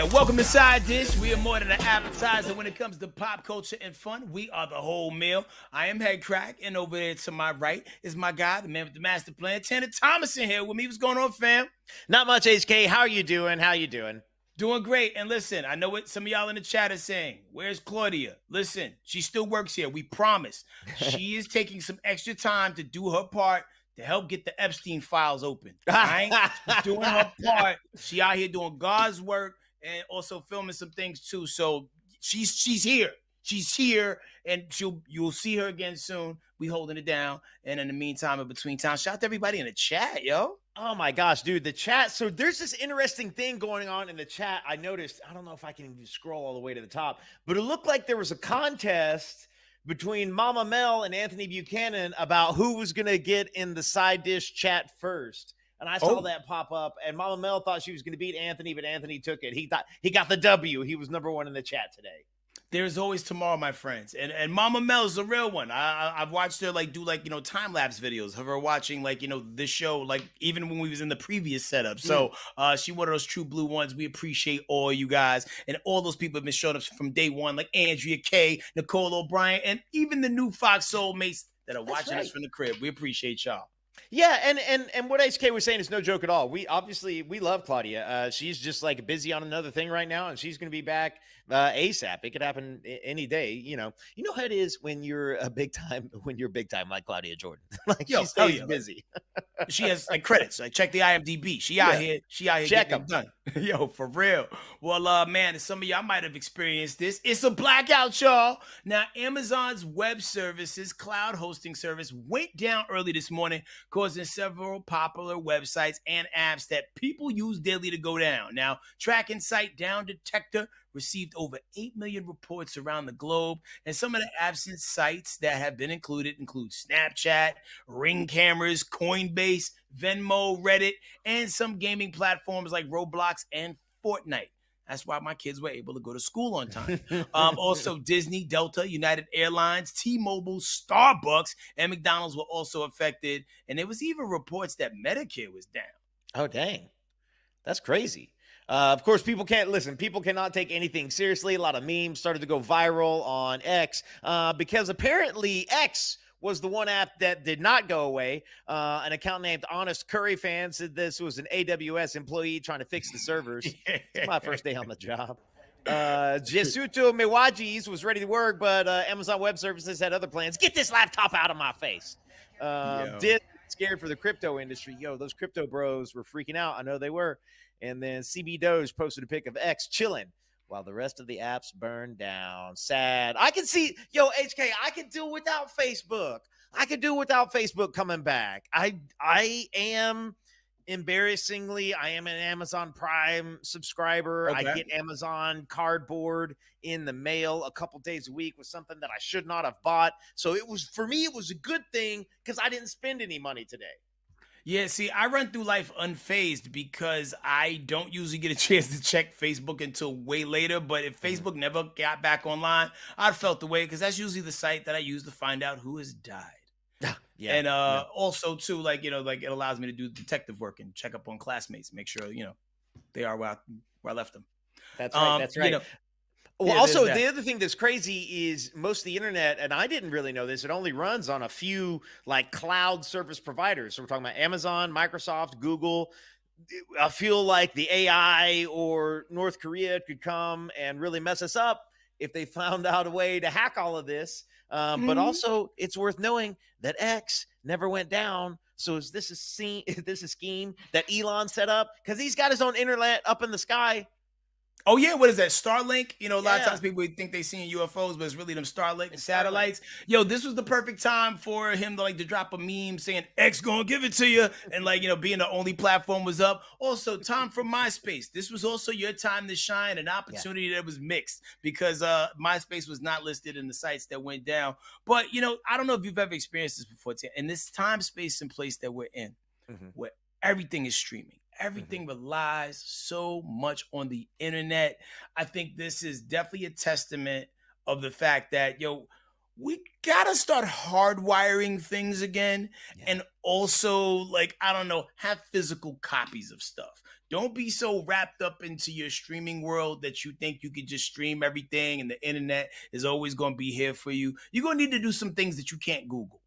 Yeah, welcome to Side Dish. We are more than an appetizer when it comes to pop culture and fun. We are the whole meal. I am Headkrack, and over there to my right is my guy, the man with the master plan, Tanner Thomason here with me. What's going on, fam? Not much, HK. How are you doing? How you doing? Doing great. And listen, I know what some of y'all in the chat are saying. Where's Claudia? Listen, she still works here. We promise. She is taking some extra time to do her part to help get the Epstein files open. Right? She's doing her part. She out here doing God's work and also filming some things too. So she's here. She's here, and you'll see her again soon. We holding it down. And in the meantime, in between time, shout out to everybody in the chat, yo. Oh my gosh, dude, the chat. So there's this interesting thing going on in the chat. I noticed, I don't know if I can even scroll all the way to the top, but it looked like there was a contest between Mama Mel and Anthony Buchanan about who was going to get in the Side Dish chat first. And I saw that pop up, and Mama Mel thought she was going to beat Anthony, but Anthony took it. He thought he got the W. He was number one in the chat today. There's always tomorrow, my friends. And Mama Mel's the real one. I've watched her do time-lapse videos of her watching this show, even when we was in the previous setup. So she one of those true blue ones. We appreciate all you guys. And all those people have been showing up from day one, like Andrea K, Nicole O'Brien, and even the new Fox Soulmates that are watching us from the crib. We appreciate y'all. Yeah, and what HK was saying is no joke at all. We love Claudia. She's just busy on another thing right now, and she's going to be back ASAP. It could happen any day. You know how it is when you're big time like Claudia Jordan. She stays busy. She has credits. Check the IMDb. She out here check getting done. Yo, for real. Well, man, some of y'all might have experienced this. It's a blackout, y'all. Now, Amazon's web services cloud hosting service went down early this morning, causing several popular websites and apps that people use daily to go down. Now, tracking site Down Detector received over 8 million reports around the globe, and some of the absent sites that have been include Snapchat, Ring cameras, Coinbase, Venmo, Reddit, and some gaming platforms like Roblox and Fortnite. That's why my kids were able to go to school on time. Also, Disney, Delta, United Airlines, T-Mobile, Starbucks, and McDonald's were also affected. And there was even reports that Medicare was down. Oh, dang. That's crazy. Of course, people cannot take anything seriously. A lot of memes started to go viral on X because apparently X was the one app that did not go away. An account named Honest Curry Fan said this was an AWS employee trying to fix the servers. It's my first day on the job. Jesuto Miwajis was ready to work, but Amazon Web Services had other plans. Get this laptop out of my face. Did scared for the crypto industry. Yo, those crypto bros were freaking out. I know they were. And then CB Doge posted a pic of X chilling while the rest of the apps burned down. Sad. I can see, HK, I could do without Facebook. I could do without Facebook coming back. I am embarrassingly, I am an Amazon Prime subscriber. Okay. I get Amazon cardboard in the mail a couple days a week with something that I should not have bought. So for me, it was a good thing because I didn't spend any money today. Yeah, see, I run through life unfazed because I don't usually get a chance to check Facebook until way later. But if Facebook never got back online, I'd felt the way because that's usually the site that I use to find out who has died. Yeah. And also too, it allows me to do detective work and check up on classmates, make sure, they are where I left them. That's right. That's right. Well, also, the other thing that's crazy is most of the internet, and I didn't really know this, it only runs on a few cloud service providers. So we're talking about Amazon, Microsoft, Google. I feel like the AI or North Korea could come and really mess us up if they found out a way to hack all of this. But also, it's worth knowing that X never went down. So is this a scheme that Elon set up? Because he's got his own internet up in the sky. Oh, yeah. What is that? Starlink? A lot of times people think they seeing UFOs, but it's really them Starlink satellites. Yo, this was the perfect time for him to drop a meme saying X gonna give it to you. And being the only platform was up. Also, Tom from MySpace. This was also your time to shine, an opportunity that was mixed because MySpace was not listed in the sites that went down. But, I don't know if you've ever experienced this before. In this time, space, and place that we're in, where everything is streaming. Everything relies so much on the internet. I think this is definitely a testament of the fact that, we gotta start hardwiring things again, Yeah. and also, like, I don't know, have physical copies of stuff. Don't be so wrapped up into your streaming world that you think you could just stream everything and the internet is always going to be here for you. You're going to need to do some things that you can't Google.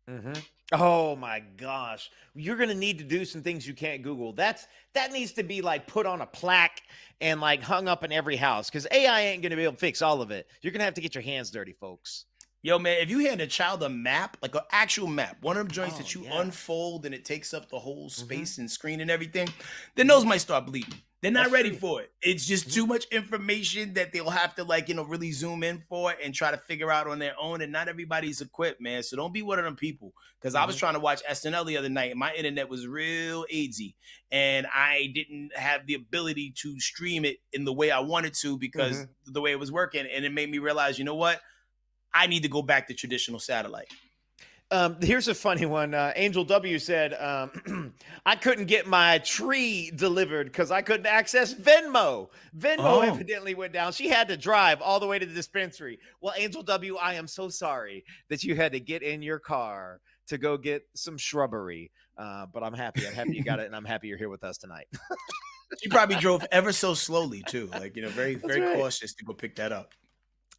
hmm Oh my gosh. You're gonna need to do some things you can't Google. That needs to be like put on a plaque and like hung up in every house because AI ain't gonna be able to fix all of it. You're gonna have to get your hands dirty, folks. Yo, man, if you hand a child a map, like an actual map, one of them joints Oh that you yeah. unfold and it takes up the whole hmm space and screen and everything, then hmm those might start bleeding. They're not That's ready true. for it. It's just hmm too much information that they'll have to, like, really zoom in for and try to figure out on their own. And not everybody's equipped, man. So don't be one of them people. Because I was hmm trying to watch SNL the other night and my internet was real AIDSy. And I didn't have the ability to stream it in the way I wanted to because hmm the way it was working. And it made me realize, you know what? I need to go back to traditional satellite. Here's a funny one. Angel W said, I couldn't get my tree delivered because I couldn't access Venmo. Venmo Oh, evidently went down. She had to drive all the way to the dispensary. Well, Angel W, I am so sorry that you had to get in your car to go get some shrubbery. But I'm happy. I'm happy you got it, and I'm happy you're here with us tonight. she probably drove ever so slowly too, like, very, That's very right. cautious to go pick that up.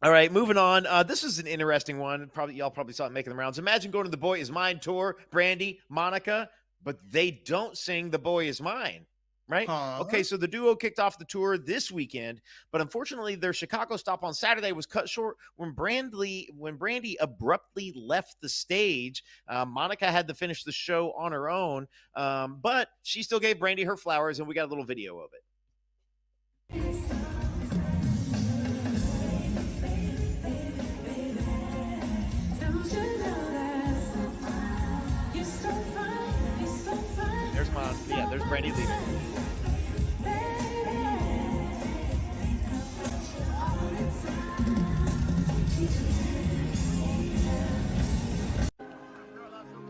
All right, moving on. This is an interesting one. Probably y'all probably saw it making the rounds. Imagine going to the Boy Is Mine tour, Brandy, Monica, but they don't sing The Boy Is Mine, right? Huh? Okay, so the duo kicked off the tour this weekend, but unfortunately their Chicago stop on Saturday was cut short when Brandy abruptly left the stage. Monica had to finish the show on her own, but she still gave Brandy her flowers, and we got a little video of it. There's Brandy leaving.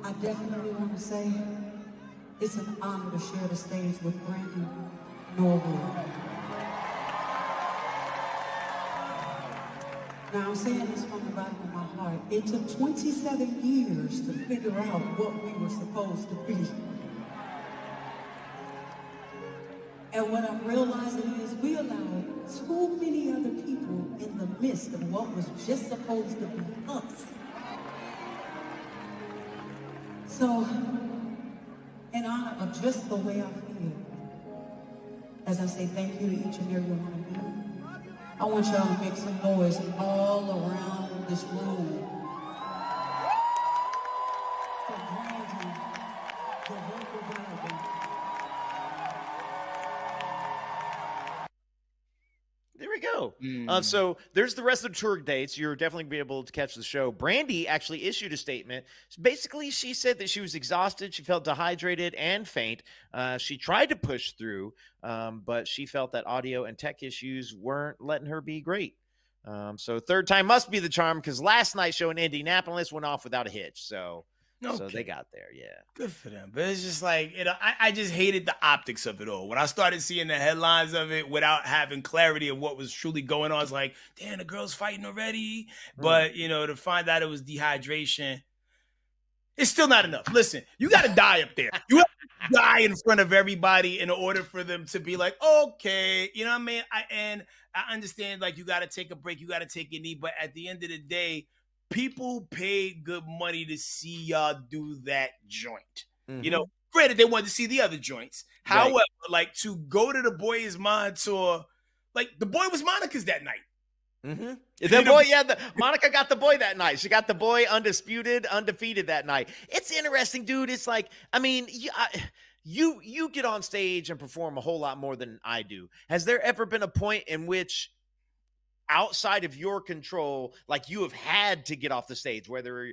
I definitely want to say it's an honor to share the stage with Brandy Norwood. Now I'm saying this from the bottom of my heart. It took 27 years to figure out what we were supposed to be. And what I'm realizing is we allowed too many other people in the midst of what was just supposed to be us. So, in honor of just the way I feel, as I say thank you to each and every one of you, I want y'all to make some noise all around this room for Brandy, the vocal Bible. There we go. Mm. So there's the rest of the tour dates. You're definitely be able to catch the show. Brandy actually issued a statement. Basically, she said that she was exhausted, she felt dehydrated and faint. She tried to push through, but she felt that audio and tech issues weren't letting her be great. So third time must be the charm because last night's show in Indianapolis went off without a hitch. So they Okay. got there. Yeah. Good for them. But it's just like, I just hated the optics of it all. When I started seeing the headlines of it without having clarity of what was truly going on, I was like, damn, the girl's fighting already. Mm. But, to find out it was dehydration, it's still not enough. Listen, you got to die up there. You have to die in front of everybody in order for them to be like, okay, you know what I mean? I understand, like, you got to take a break, you got to take a knee, but at the end of the day, people pay good money to see y'all do that joint. hmm Granted, they wanted to see the other joints. Right. However, like, to go to the Boy Is Mine tour, like, the boy was Monica's that night. Mm-hmm. You The know, boy, yeah, Monica got the boy that night. She got the boy undisputed, undefeated that night. It's interesting, dude. It's like, I mean, you get on stage and perform a whole lot more than I do. Has there ever been a point in which outside of your control, like you have had to get off the stage, whether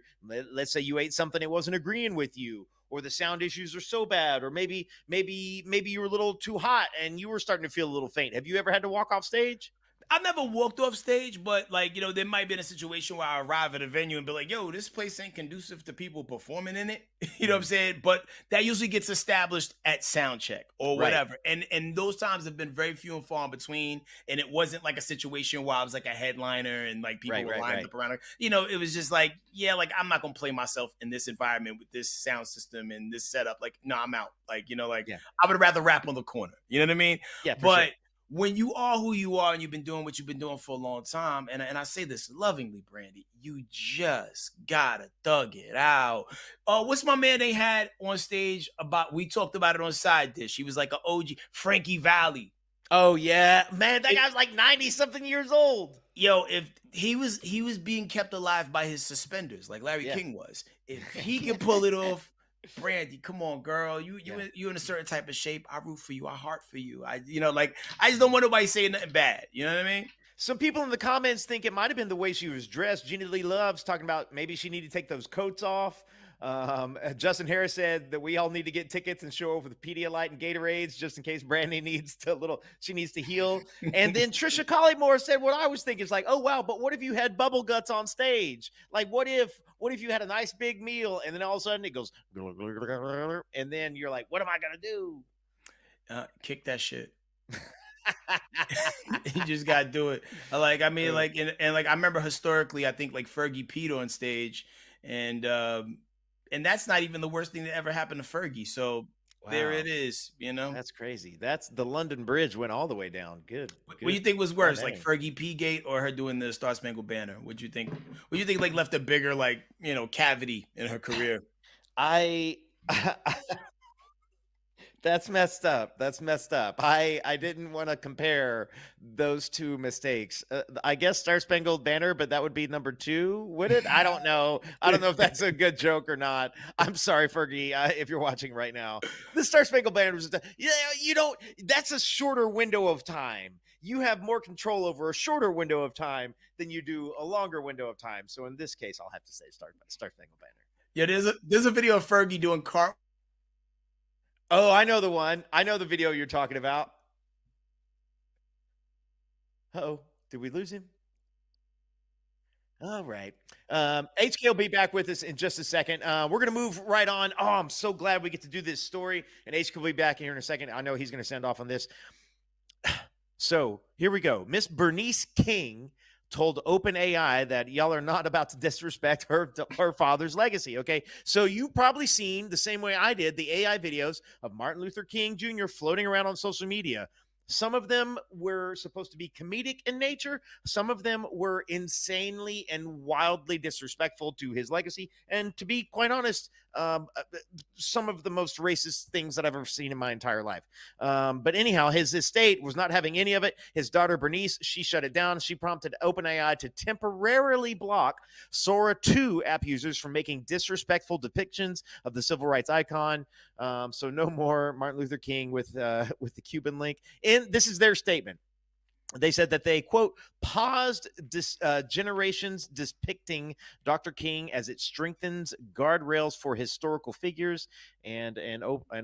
let's say you ate something that wasn't agreeing with you, or the sound issues are so bad, or maybe you were a little too hot and you were starting to feel a little faint. Have you ever had to walk off stage? I've never walked off stage, but like, there might be in a situation where I arrive at a venue and be like, yo, this place ain't conducive to people performing in it. You know what I'm Mhm. saying? But that usually gets established at sound check or Right. whatever. And those times have been very few and far in between. And it wasn't like a situation where I was like a headliner and like people Right, were right, lined right. up around her. It was just like, yeah, like I'm not gonna play myself in this environment with this sound system and this setup. Like, no, I'm out. Like, like Yeah. I would rather rap on the corner. You know what I mean? Yeah, for sure. But when you are who you are and you've been doing what you've been doing for a long time, and I say this lovingly, Brandy, you just gotta thug it out. What's my man they had on stage about? We talked about it on Side Dish. He was like an OG, Frankie Valley. Oh yeah, man, that It- guy's like 90 something years old. yo, if he was being kept alive by his suspenders, like Larry Yeah. King was. If he can pull it off, Brandy, come on, girl. Yeah. You in a certain type of shape. I root for you. I heart for you. Like I just don't want nobody saying nothing bad. You know what I mean? Some people in the comments think it might have been the way she was dressed. Jeannie Lee Loves talking about maybe she needed to take those coats off. Justin Harris said that we all need to get tickets and show up with Pedialyte and Gatorades just in case Brandy she needs to heal. And then Trisha Collymore said what I was thinking is like, oh wow, but what if you had bubble guts on stage? Like what if you had a nice big meal and then all of a sudden it goes and then you're like, what am I gonna do? Kick that shit. You just gotta do it. Like and like I remember historically, I think like Fergie peed on stage, and that's not even the worst thing that ever happened to Fergie. So there Wow, it is. that's crazy. That's the London Bridge went all the way down. Good, What do you good. think was God worse, like dang. Fergie P Gate or her doing the Star Spangled Banner? What do you think? What do you think like left a bigger like cavity in her career? I That's messed up. That's messed up. I didn't want to compare those two mistakes. I guess Star Spangled Banner, but that would be number two, would it? I don't know. I don't know if that's a good joke or not. I'm sorry, Fergie, if you're watching right now. The Star Spangled Banner was yeah. You don't. That's a shorter window of time. You have more control over a shorter window of time than you do a longer window of time. So in this case, I'll have to say Star Spangled Banner. Yeah, there's a video of Fergie doing cart. Oh, I know the one. I know the video you're talking about. Oh, did we lose him? All right. HK will be back with us in just a second. We're going to move right on. Oh, I'm so glad we get to do this story. And HK will be back here in a second. I know he's going to send off on this. So here we go. Miss Bernice King told OpenAI that y'all are not about to disrespect her father's legacy. Okay. So you've probably seen the same way I did the AI videos of Martin Luther King Jr. floating around on social media. Some of them were supposed to be comedic in nature. Some of them were insanely and wildly disrespectful to his legacy. And to be quite honest, some of the most racist things that I've ever seen in my entire life. But anyhow, his estate was not having any of it. His daughter, Bernice, she shut it down. She prompted OpenAI to temporarily block Sora 2 app users from making disrespectful depictions of the civil rights icon. So no more Martin Luther King with the Cuban link. And this is their statement. They said that they, quote, paused generations depicting Dr. King as it strengthens guardrails for historical figures, and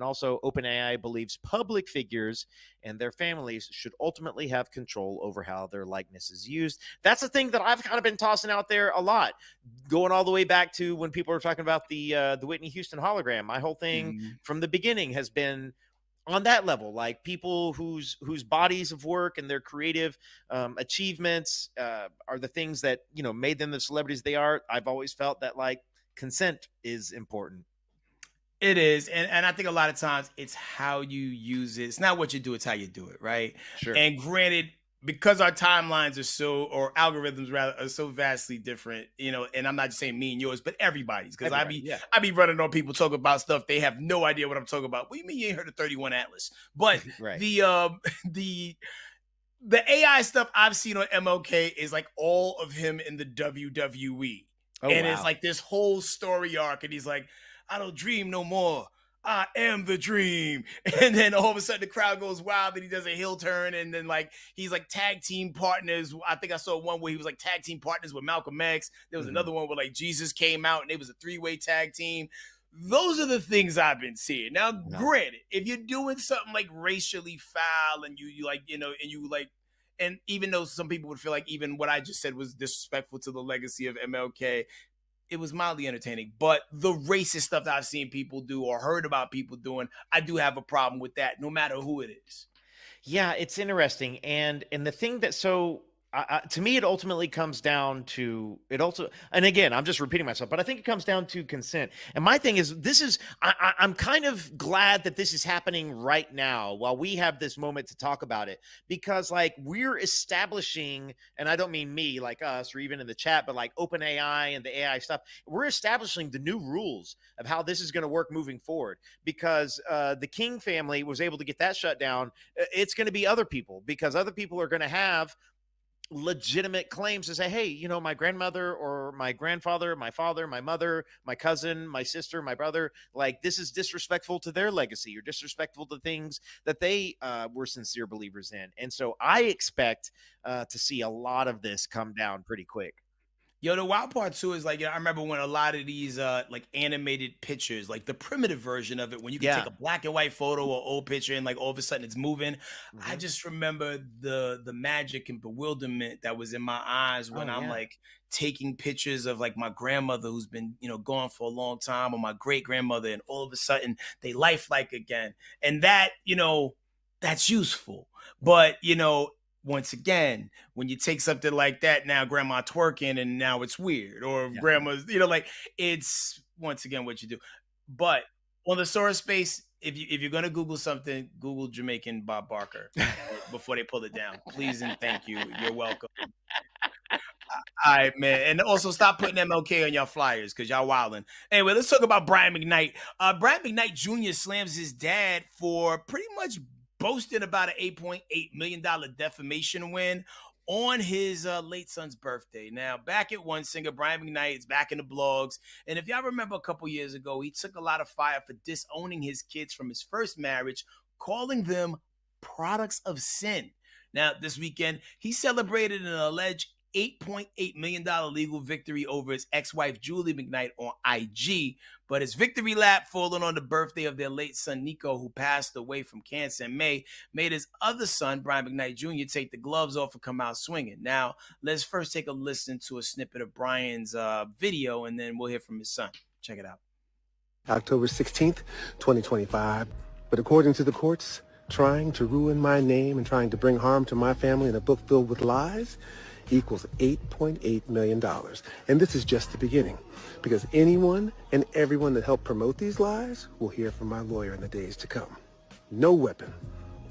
also OpenAI believes public figures and their families should ultimately have control over how their likeness is used. That's a thing that I've kind of been tossing out there a lot, going all the way back to when people were talking about the Whitney Houston hologram. My whole thing from the beginning has been on that level, like people whose bodies of work and their creative achievements are the things that made them the celebrities they are. I've always felt that like consent is important. It is, and I think a lot of times it's how you use it. It's not what you do; it's how you do it, right? Sure. And granted, because our timelines are or algorithms rather, are so vastly different, and I'm not just saying me and yours, but everybody's. Because I be running on people talking about stuff they have no idea what I'm talking about. What do you mean you ain't heard of 31 Atlas? But right. the AI stuff I've seen on MLK is like all of him in the WWE, and it's like this whole story arc, and he's like, I don't dream no more. I am the dream. And then all of a sudden the crowd goes wild and he does a heel turn. And then like, he's like tag team partners. I think I saw one where he was like tag team partners with Malcolm X. There was another one where like Jesus came out and it was a 3-way tag team. Those are the things I've been seeing. Now, granted, if you're doing something like racially foul and you like, and you like, and even though some people would feel like even what I just said was disrespectful to the legacy of MLK, it was mildly entertaining. But the racist stuff that I've seen people do or heard about people doing, I do have a problem with that, no matter who it is. Yeah, it's interesting, and the thing that to me it ultimately comes down to it also, and again I'm just repeating myself, but I think it comes down to consent. And my thing is, I'm kind of glad that this is happening right now while we have this moment to talk about it, because like we're establishing, and I don't mean me like us or even in the chat, but like Open AI and the AI stuff, we're establishing the new rules of how this is going to work moving forward, because the King family was able to get that shut down. It's going to be other people, because other people are going to have legitimate claims to say, hey, my grandmother or my grandfather, my father, my mother, my cousin, my sister, my brother, like this is disrespectful to their legacy or disrespectful to things that they were sincere believers in. And so I expect to see a lot of this come down pretty quick. Yo, the wild part too is like, I remember when a lot of these like animated pictures, like the primitive version of it, when you can take Yeah. a black and white photo or old picture and like all of a sudden it's moving. I Hmm. just remember the magic and bewilderment that was in my eyes when Oh I'm yeah. like taking pictures of like my grandmother who's been, gone for a long time, or my great grandmother, and all of a sudden they lifelike again. And that, that's useful. Mhm. But once again, when you take something like that, now grandma twerking and now it's weird, or Yeah. grandma's, like it's once again what you do. But on the source space, if you're gonna Google something, Google Jamaican Bob Barker before they pull it down. Please and thank you. You're welcome. All right, man. And also stop putting MLK on y'all flyers because y'all wilding. Anyway, let's talk about Brian McKnight. Brian McKnight Jr. slams his dad for pretty much boasting about an $8.8 million defamation win on his late son's birthday. Now, back at One Singer, Brian McKnight is back in the blogs. And if y'all remember a couple years ago, he took a lot of fire for disowning his kids from his first marriage, calling them products of sin. Now, this weekend, he celebrated an alleged $8.8 million legal victory over his ex-wife, Julie McKnight, on IG. But his victory lap, falling on the birthday of their late son, Nico, who passed away from cancer in May, made his other son, Brian McKnight Jr., take the gloves off and come out swinging. Now, let's first take a listen to a snippet of Brian's video, and then we'll hear from his son. Check it out. October 16th, 2025. But according to the courts, trying to ruin my name and trying to bring harm to my family in a book filled with lies equals $8.8 million. And this is just the beginning, because anyone and everyone that helped promote these lies will hear from my lawyer in the days to come. No weapon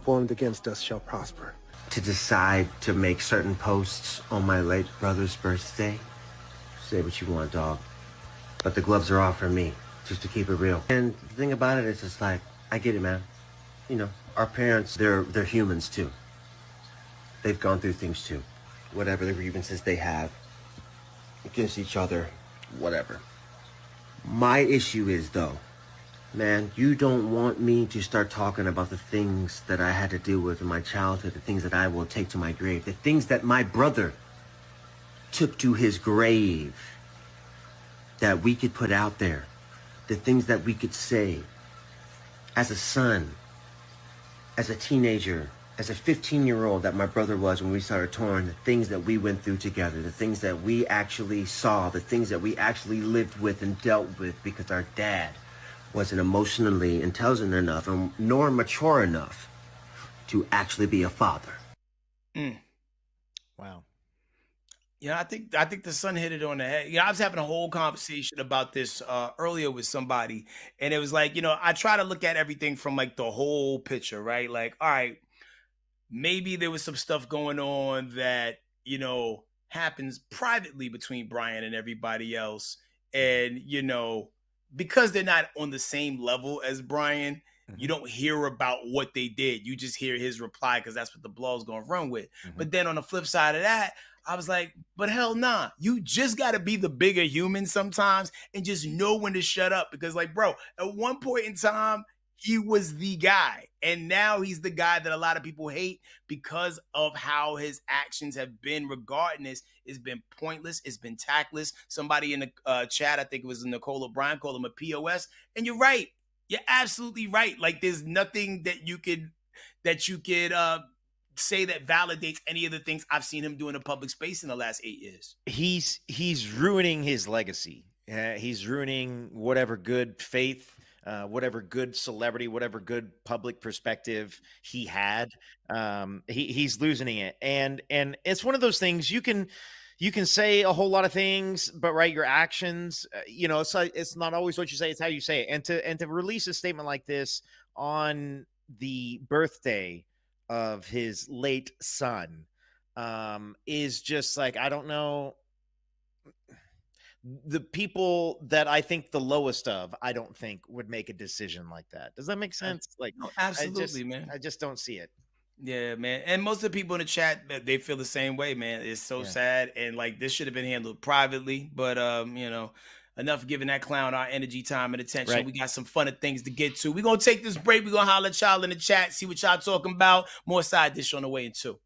formed against us shall prosper. To decide to make certain posts on my late brother's birthday, say what you want, dog. But the gloves are off for me, just to keep it real. And the thing about it is, it's like, I get it, man. Our parents, they're humans too. They've gone through things too. Whatever the grievances they have against each other, whatever. My issue is, though, man, you don't want me to start talking about the things that I had to deal with in my childhood, the things that I will take to my grave, the things that my brother took to his grave, that we could put out there, the things that we could say as a son, as a teenager, as a 15-year-old that my brother was when we started touring, the things that we went through together, the things that we actually saw, the things that we actually lived with and dealt with, because our dad wasn't emotionally intelligent enough nor mature enough to actually be a father. Wow. Yeah, I think the son hit it on the head. I was having a whole conversation about this earlier with somebody, and it was like, I try to look at everything from like the whole picture, right? Like, all right, maybe there was some stuff going on that, happens privately between Brian and everybody else. And, because they're not on the same level as Brian, you don't hear about what they did. You just hear his reply because that's what the blog's going to run with. But then on the flip side of that, I was like, but hell nah. You just got to be the bigger human sometimes and just know when to shut up. Because, like, bro, at one point in time, he was the guy. And now he's the guy that a lot of people hate because of how his actions have been regarding this. It's been pointless. It's been tactless. Somebody in the chat, I think it was Nicole O'Brien, called him a POS. And you're right. You're absolutely right. Like, there's nothing that you could say that validates any of the things I've seen him do in a public space in the last 8 years. He's ruining his legacy. He's ruining whatever good faith, whatever good celebrity, whatever good public perspective he had. He's losing it, and it's one of those things you can say a whole lot of things, but right, your actions, it's not always what you say; it's how you say it. And to release a statement like this on the birthday of his late son is just like, I don't know. The people that I think the lowest of, I don't think would make a decision like that. Does that make sense? Like, No, absolutely, man. I just don't see it. Yeah, man. And most of the people in the chat, they feel the same way, man. It's so sad. And like, this should have been handled privately, but enough giving that clown our energy, time, and attention. Right. We got some fun things to get to. We're gonna take this break. We're gonna holler at y'all in the chat, see what y'all talking about. More side dish on the way in 2.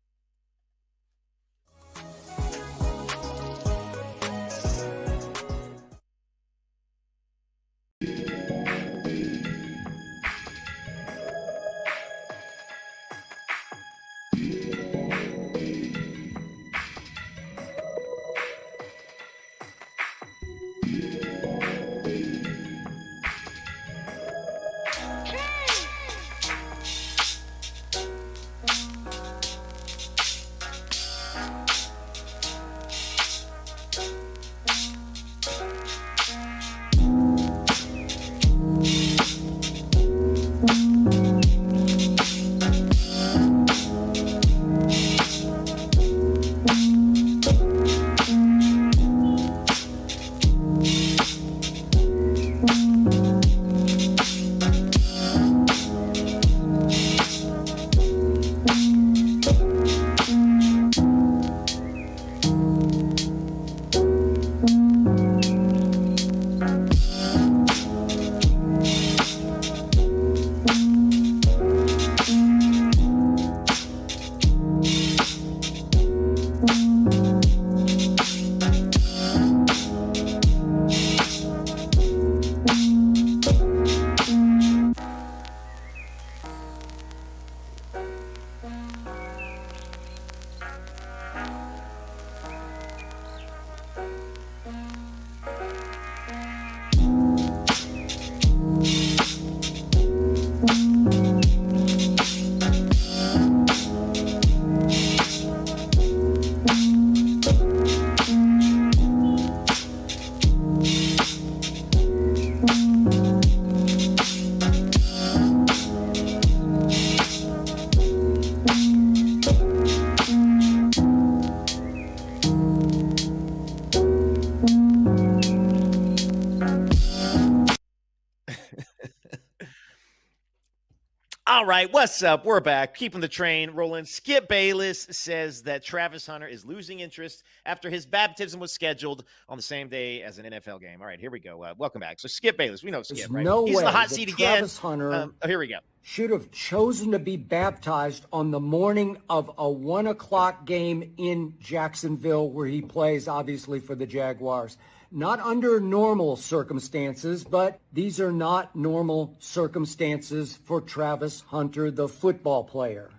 All right, what's up? We're back, keeping the train rolling. Skip Bayless says that Travis Hunter is losing interest after his baptism was scheduled on the same day as an NFL game. All right, here we go. Welcome back. So Skip Bayless, we know Skip, There's right? no He's in the way hot that seat Travis again. Hunter Here we go. should have chosen to be baptized on the morning of a 1 o'clock game in Jacksonville, where he plays, obviously, for the Jaguars. Not under normal circumstances, but these are not normal circumstances for Travis Hunter, the football player.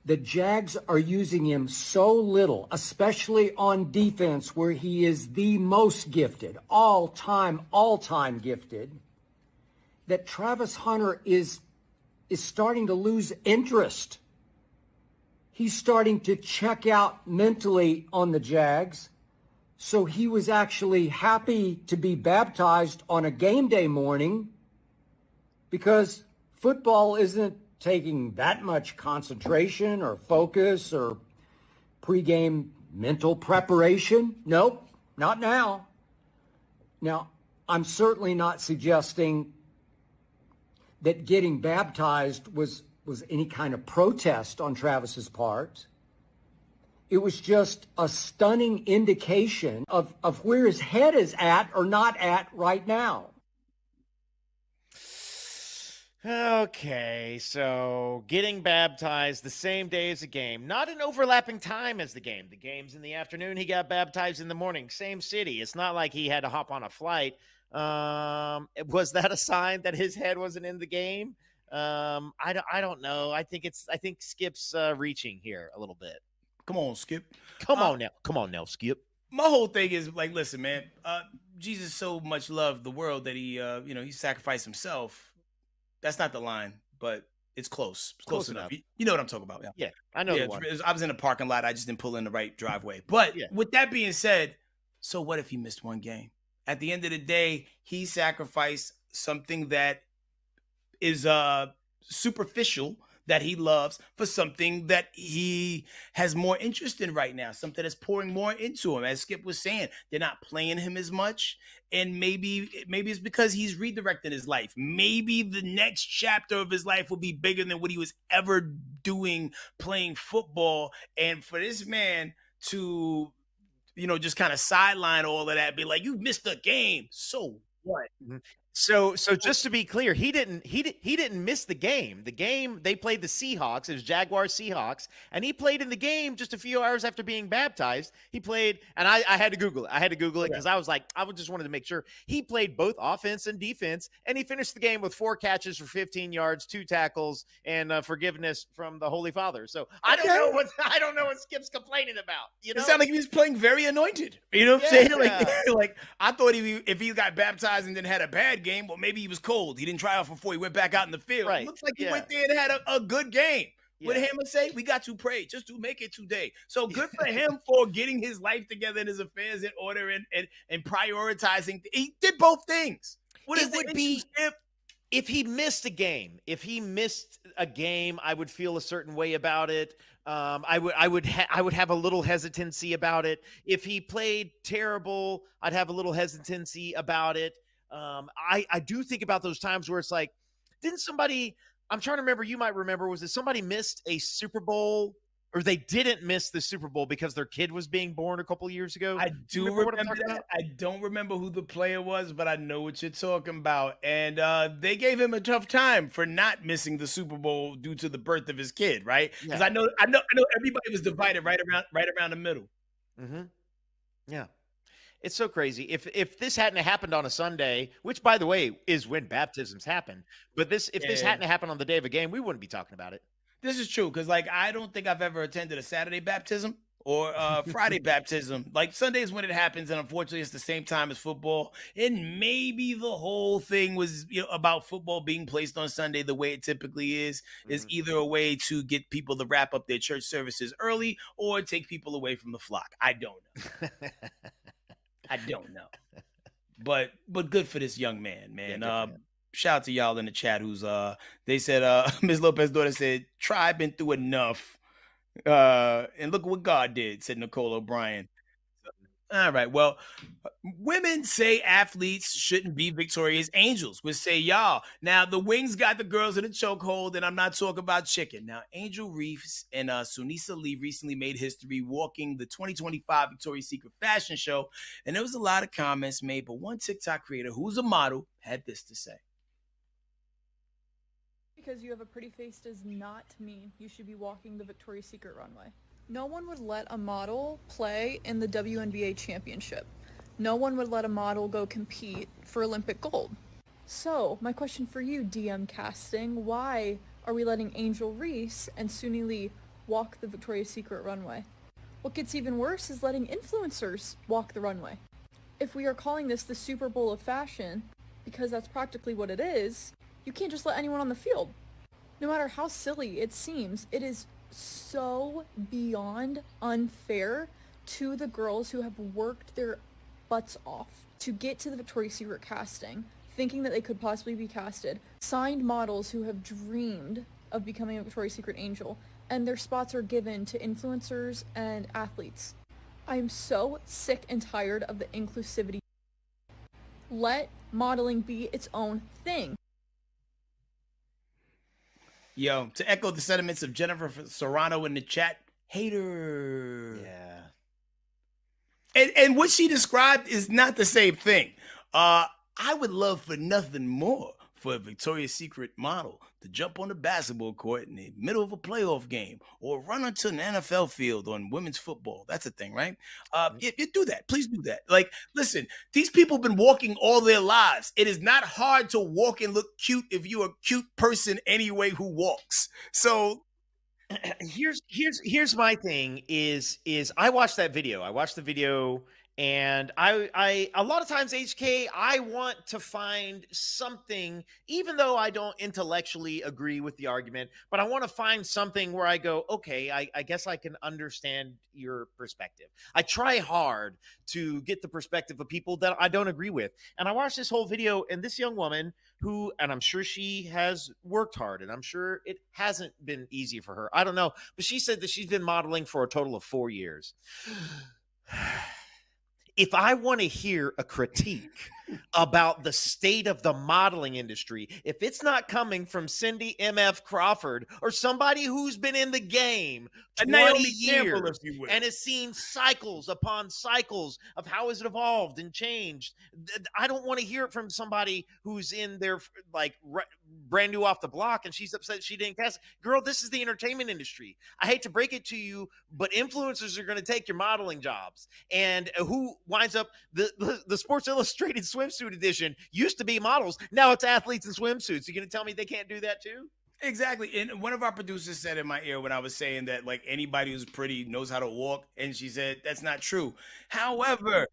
The Jags are using him so little, especially on defense, where he is the most gifted, all-time gifted, that Travis Hunter is starting to lose interest. He's starting to check out mentally on the Jags. So he was actually happy to be baptized on a game day morning because football isn't taking that much concentration or focus or pregame mental preparation. Nope, not now. Now, I'm certainly not suggesting that getting baptized was any kind of protest on Travis's part. It was just a stunning indication of where his head is at or not at right now. Okay, so getting baptized the same day as a game, not an overlapping time as the game. The game's in the afternoon. He got baptized in the morning. Same city. It's not like he had to hop on a flight. Was that a sign that his head wasn't in the game? I don't know. I think Skip's reaching here a little bit. Come on, Skip. Come on now, Skip. My whole thing is like, listen, man. Jesus so much loved the world that he sacrificed himself. That's not the line, but it's close. It's close enough. You know what I'm talking about? Yeah, I know. I was in a parking lot. I just didn't pull in the right driveway. But with that being said, so what if he missed one game? At the end of the day, he sacrificed something that is superficial that he loves for something that he has more interest in right now, something that's pouring more into him. As Skip was saying, they're not playing him as much. And maybe it's because he's redirecting his life. Maybe the next chapter of his life will be bigger than what he was ever doing playing football. And for this man to, just kind of sideline all of that, be like, you missed the game. So what? Mm-hmm. So just to be clear, he didn't miss the game. The game they played the Seahawks. It was Jaguars Seahawks, and he played in the game just a few hours after being baptized. He played, and I had to Google it. I had to Google it because I was like, just wanted to make sure he played both offense and defense, and he finished the game with 4 catches for 15 yards, 2 tackles, and forgiveness from the Holy Father. So I don't know what Skip's complaining about. It sounded like he was playing very anointed. You know what I'm saying? Like I thought if he got baptized and then had a bad game, well, maybe he was cold. He didn't try out before he went back out in the field. Right. It looks like he went there and had a good game. What did Hammer say? We got to pray just to make it today. So good for him for getting his life together and his affairs in order and prioritizing. He did both things. What is the issue, Skip? If he missed a game, I would feel a certain way about it. I would have a little hesitancy about it. If he played terrible, I'd have a little hesitancy about it. I do think about those times where it's like, didn't somebody, I'm trying to remember, you might remember, was it somebody missed a Super Bowl, or they didn't miss the Super Bowl because their kid was being born a couple years ago? I do remember that. I don't remember who the player was, but I know what you're talking about. And they gave him a tough time for not missing the Super Bowl due to the birth of his kid, right? Because I know everybody was divided right around the middle. Mm-hmm. Yeah. It's so crazy. If this hadn't happened on a Sunday, which, by the way, is when baptisms happen, but this hadn't happened on the day of a game, we wouldn't be talking about it. This is true, because I don't think I've ever attended a Saturday baptism or Friday baptism. Like Sundays when it happens, and unfortunately it's the same time as football. And maybe the whole thing was about football being placed on Sunday the way it typically is either a way to get people to wrap up their church services early or take people away from the flock. I don't know. I don't know, but good for this young man, man. Yeah, shout out to y'all in the chat who's they said Ms. Lopez's daughter said, "Try been through enough, and look what God did," said Nicole O'Brien. All right, well, women say athletes shouldn't be Victoria's Angels. We say y'all. Now, the Wings got the girls in a chokehold, and I'm not talking about chicken. Now, Angel Reese and Sunisa Lee recently made history walking the 2025 Victoria's Secret fashion show, and there was a lot of comments made, but one TikTok creator who's a model had this to say. Because you have a pretty face does not mean you should be walking the Victoria's Secret runway. No one would let a model play in the WNBA championship. No one would let a model go compete for Olympic gold. So, my question for you, DM Casting, why are we letting Angel Reese and Suni Lee walk the Victoria's Secret runway? What gets even worse is letting influencers walk the runway. If we are calling this the Super Bowl of fashion, because that's practically what it is, you can't just let anyone on the field. No matter how silly it seems, it is so beyond unfair to the girls who have worked their butts off to get to the Victoria's Secret casting, thinking that they could possibly be casted, signed models who have dreamed of becoming a Victoria's Secret angel, and their spots are given to influencers and athletes. I am so sick and tired of the inclusivity. Let modeling be its own thing. Yo, to echo the sentiments of Jennifer Serrano in the chat, hater. Yeah. And what she described is not the same thing. I would love for nothing more for a Victoria's Secret model to jump on the basketball court in the middle of a playoff game or run onto an NFL field on women's football. That's a thing, right? You do that. Please do that. Like, listen, these people have been walking all their lives. It is not hard to walk and look cute if you're a cute person anyway who walks. So here's my thing is I watched that video. I watched the video, and I a lot of times, HK, I want to find something, even though I don't intellectually agree with the argument, but I want to find something where I go, okay, I guess I can understand your perspective. I try hard to get the perspective of people that I don't agree with. And I watched this whole video, and this young woman who, and I'm sure she has worked hard, and I'm sure it hasn't been easy for her. I don't know, but she said that she's been modeling for a total of 4 years. If I want to hear a critique about the state of the modeling industry, if it's not coming from Cindy M.F. Crawford or somebody who's been in the game 20 years and has seen cycles upon cycles of how has it evolved and changed, I don't want to hear it from somebody who's in there like brand new off the block and she's upset she didn't cast. Girl, this is the entertainment industry. I hate to break it to you, but influencers are going to take your modeling jobs. And who winds up the Sports Illustrated swimsuit edition used to be models. Now it's athletes in swimsuits. You're going to tell me they can't do that too? Exactly. And one of our producers said in my ear when I was saying that, like, anybody who's pretty knows how to walk. And she said, that's not true. However,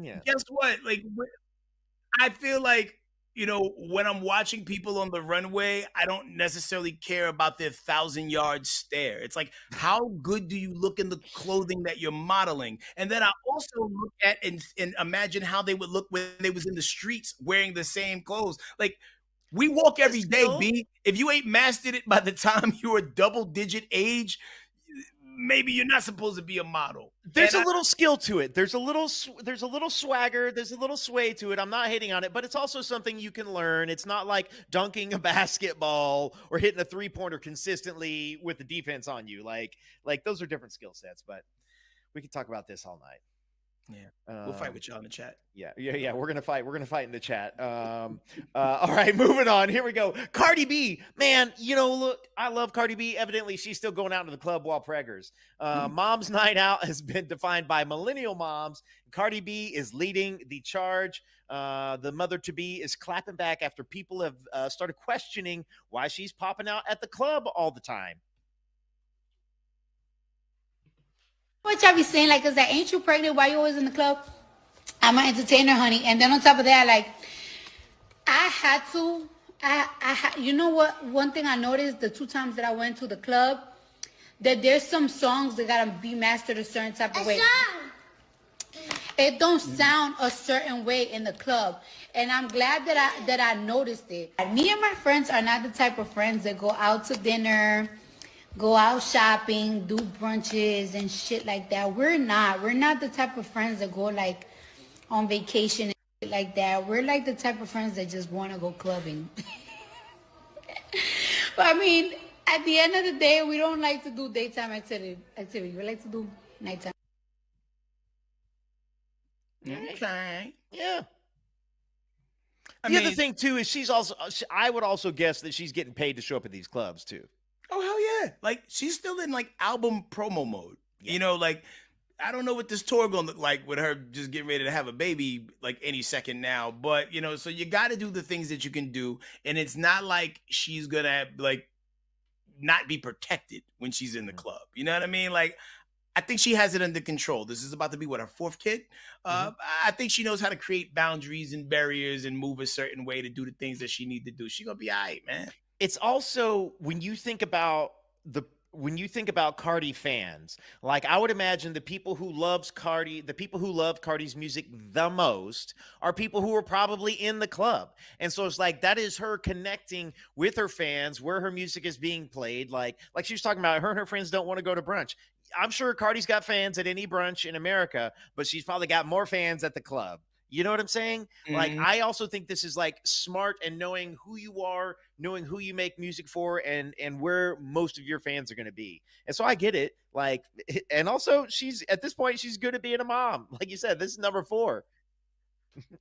guess what? Like, I feel like, when I'm watching people on the runway, I don't necessarily care about their 1,000-yard stare. It's like, how good do you look in the clothing that you're modeling? And then I also look at and imagine how they would look when they was in the streets wearing the same clothes. Like, we walk every day, B. If you ain't mastered it by the time you're a double-digit age, maybe you're not supposed to be a model. There's a little skill to it. There's a little swagger. There's a little sway to it. I'm not hating on it, but it's also something you can learn. It's not like dunking a basketball or hitting a three-pointer consistently with the defense on you. Like those are different skill sets, but we could talk about this all night. Yeah, we'll fight with y'all in the chat. Yeah. We're gonna fight in the chat. All right, moving on. Here we go. Cardi B, man. Look, I love Cardi B. Evidently, she's still going out to the club while preggers. Mom's night out has been defined by millennial moms. Cardi B is leading the charge. The mother to be is clapping back after people have started questioning why she's popping out at the club all the time. What y'all be saying, like, is that ain't you pregnant? Why you always in the club? I'm an entertainer, honey. And then on top of that, like, I had to, you know what? One thing I noticed the 2 times that I went to the club, that there's some songs that gotta be mastered a certain type of way. It don't sound a certain way in the club. And I'm glad that I noticed it. Me and my friends are not the type of friends that go out to dinner, go out shopping, do brunches and shit like that. We're not the type of friends that go like on vacation and shit like that. We're like the type of friends that just want to go clubbing. But I mean, at the end of the day, we don't like to do daytime activity. We like to do nighttime. Okay. Yeah. The other thing too is I would also guess that she's getting paid to show up at these clubs too. Oh, hell yeah. Like, she's still in, like, album promo mode. Yeah. Like, I don't know what this tour gonna look like with her just getting ready to have a baby, like, any second now. But, so you got to do the things that you can do. And it's not like she's gonna, like, not be protected when she's in the club. You know what I mean? Like, I think she has it under control. This is about to be, her 4th kid? I think she knows how to create boundaries and barriers and move a certain way to do the things that she need to do. She gonna be all right, man. It's also when you think about Cardi fans, like I would imagine the people who love Cardi's music the most are people who are probably in the club. And so it's like that is her connecting with her fans where her music is being played. Like she was talking about, her and her friends don't want to go to brunch. I'm sure Cardi's got fans at any brunch in America, but she's probably got more fans at the club. You know what I'm saying? Mm-hmm. Like, I also think this is like smart and knowing who you are, knowing who you make music for, and where most of your fans are going to be. And so I get it. Like, and also she's at this point, she's good at being a mom. Like you said, this is number 4.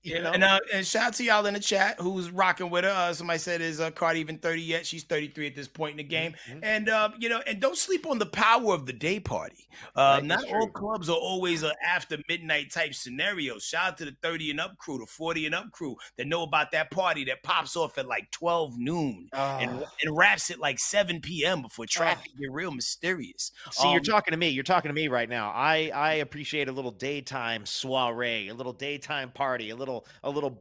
You Yeah, know? and shout out to y'all in the chat who's rocking with her. Somebody said, "Is Cardi even 30 yet?" She's 33 at this point in the game, Mhm. and and don't sleep on the power of the day party. Right, Not that's all true. clubs are always a after midnight type scenario. Shout out to the 30 and up crew, the 40 and up crew that know about that party that pops off at like 12 noon and Ah. and wraps at like 7 p.m. before Ah. traffic get real mysterious. See, you're talking to me. You're talking to me right now. I appreciate a little daytime soiree, a little daytime party, a little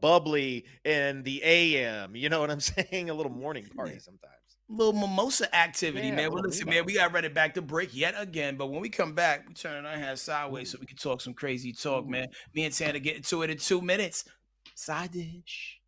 bubbly in the AM. You know what I'm saying? A little morning party sometimes. Little mimosa activity, Yeah, man. a Well, little listen, mimo. man, we got ready back to break yet again. But when we come back, we turn our head sideways so we can talk some crazy talk, man. Me and Tanner get into it in 2 minutes. Side dish.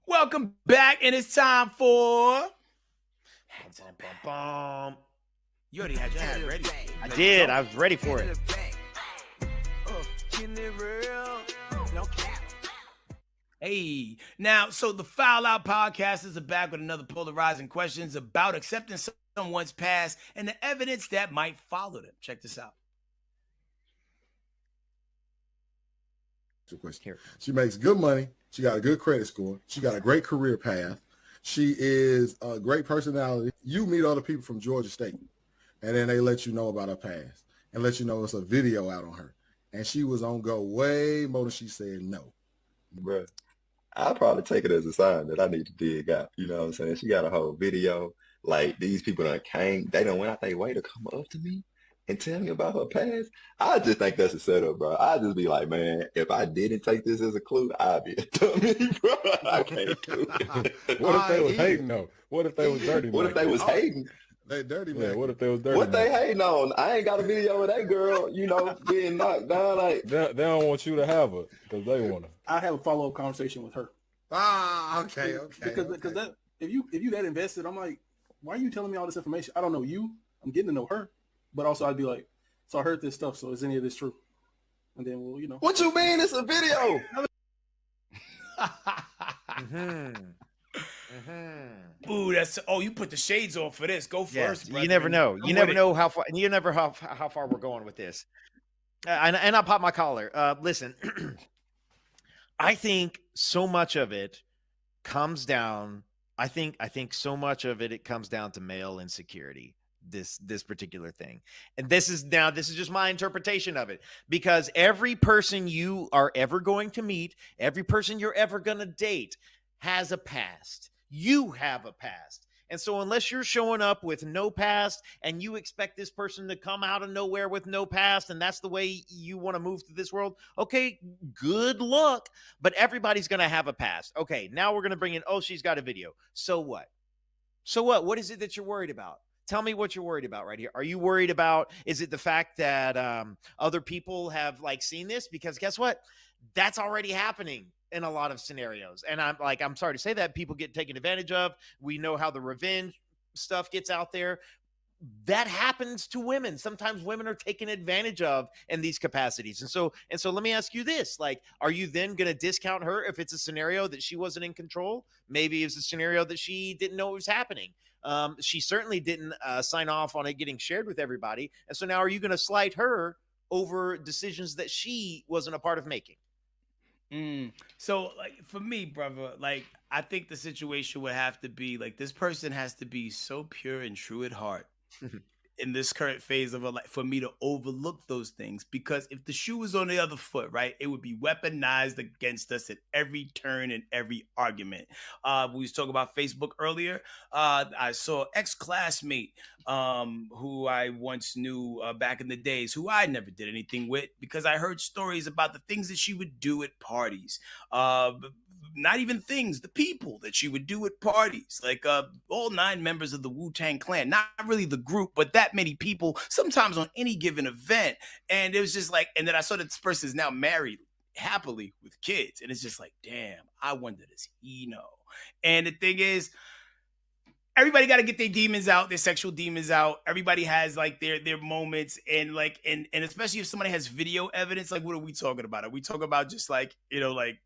Welcome back, and it's time for. Bum. You already had your hat ready. I did. I was ready for it. Hey, now, so the Foul Out Podcasters are back with another polarizing questions about accepting someone's past and the evidence that might follow them. Check this out. Question. She makes good money. She got a good credit score. She got a great career path. She is a great personality. You meet other people from Georgia State, and then they let you know about her past and let you know it's a video out on her. And she was on go way more than she said no. Bruh, I'll probably take it as a sign that I need to dig out. You know what I'm saying? She got a whole video. Like, these people done came, they done went out their way to come up to me and tell me about her past. I just think that's a setup, bro. I just be like, man, if I didn't take this as a clue, I'd be a dummy, bro. I can't do it. What if they was hating though? What if they was dirty? What if they was hating? They dirty, Yeah, man. what if they was dirty? What they hating on? I ain't got a video of that girl, you know, being knocked down. Like, They don't want you to have her because they want her. I have a follow-up conversation with her. Ah, okay. Because that if you that invested, I'm like, why are you telling me all this information? I don't know you. I'm getting to know her, but also I'd be like, so I heard this stuff. So is any of this true? And then, well, you know, what you mean it's a video? Ooh, that's you put the shades on for this. Go first. Yes, brother. you never know. I'm You never with it. know how far. You never how far we're going with this. And I'll pop my collar. Listen, I think so much of it comes down. I think so much of it comes down to male insecurity. This particular thing, and this is just my interpretation of it, because every person you are ever going to meet, every person you're ever going to date has a past. You have a past. And so unless you're showing up with no past and you expect this person to come out of nowhere with no past, and that's the way you want to move through this world, okay, good luck. But everybody's going to have a past. Okay, now we're going to bring in, oh, she's got a video. So what? So what? What is it that you're worried about? Tell me what you're worried about right here. Are you worried about, is it the fact that other people have like seen this? Because guess what? That's already happening in a lot of scenarios. And I'm sorry to say that, people get taken advantage of. We know how the revenge stuff gets out there. That happens to women. Sometimes women are taken advantage of in these capacities. And so let me ask you this, like, are you then going to discount her if it's a scenario that she wasn't in control? Maybe it's a scenario that she didn't know it was happening. She certainly didn't sign off on it getting shared with everybody. And so now are you going to slight her over decisions that she wasn't a part of making? So like for me, brother, like I think the situation would have to be like this person has to be so pure and true at heart in this current phase of her life for me to overlook those things, because if the shoe was on the other foot, right, it would be weaponized against us at every turn and every argument. We was talking about Facebook earlier. I saw ex-classmate who I once knew back in the days, who I never did anything with because I heard stories about the things that she would do at parties. Not even things, the people that she would do at parties, like all 9 members of the Wu-Tang Clan, not really the group, but that many people, sometimes on any given event. And it was just like, and then I saw that this person is now married happily with kids. And it's just like, damn, I wonder, does he know? And the thing is, everybody got to get their demons out, their sexual demons out. Everybody has like their moments, and like, and especially if somebody has video evidence, like what are we talking about? Are we talking about just like, you know, like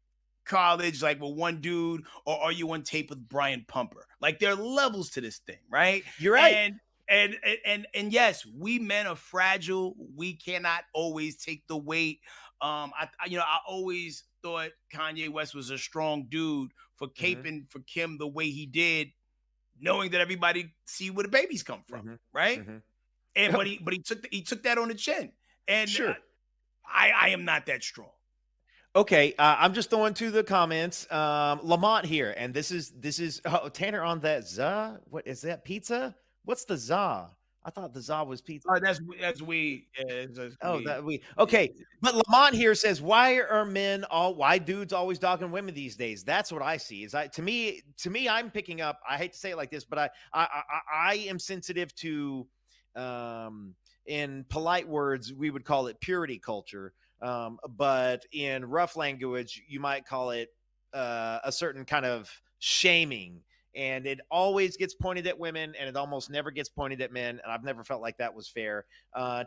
college, like with one dude, or are you on tape with Brian Pumper? Like there are levels to this thing, right? You're right. And yes, we men are fragile. We cannot always take the weight. I always thought Kanye West was a strong dude for caping for Kim the way he did, knowing that everybody see where the babies come from, right? And but he took that on the chin. And sure, I am not that strong. Okay, I'm just throwing to the comments. Lamont here, and this is Tanner on that za. What is that? Pizza? What's the za? I thought the za was pizza. Oh, that's weed. Yeah, that weed. Okay, but Lamont here says, why dudes always dogging women these days? That's what I see. To me, I'm picking up. I hate to say it like this, but I am sensitive to, in polite words, we would call it purity culture. But in rough language, you might call it a certain kind of shaming, and it always gets pointed at women and it almost never gets pointed at men. And I've never felt like that was fair.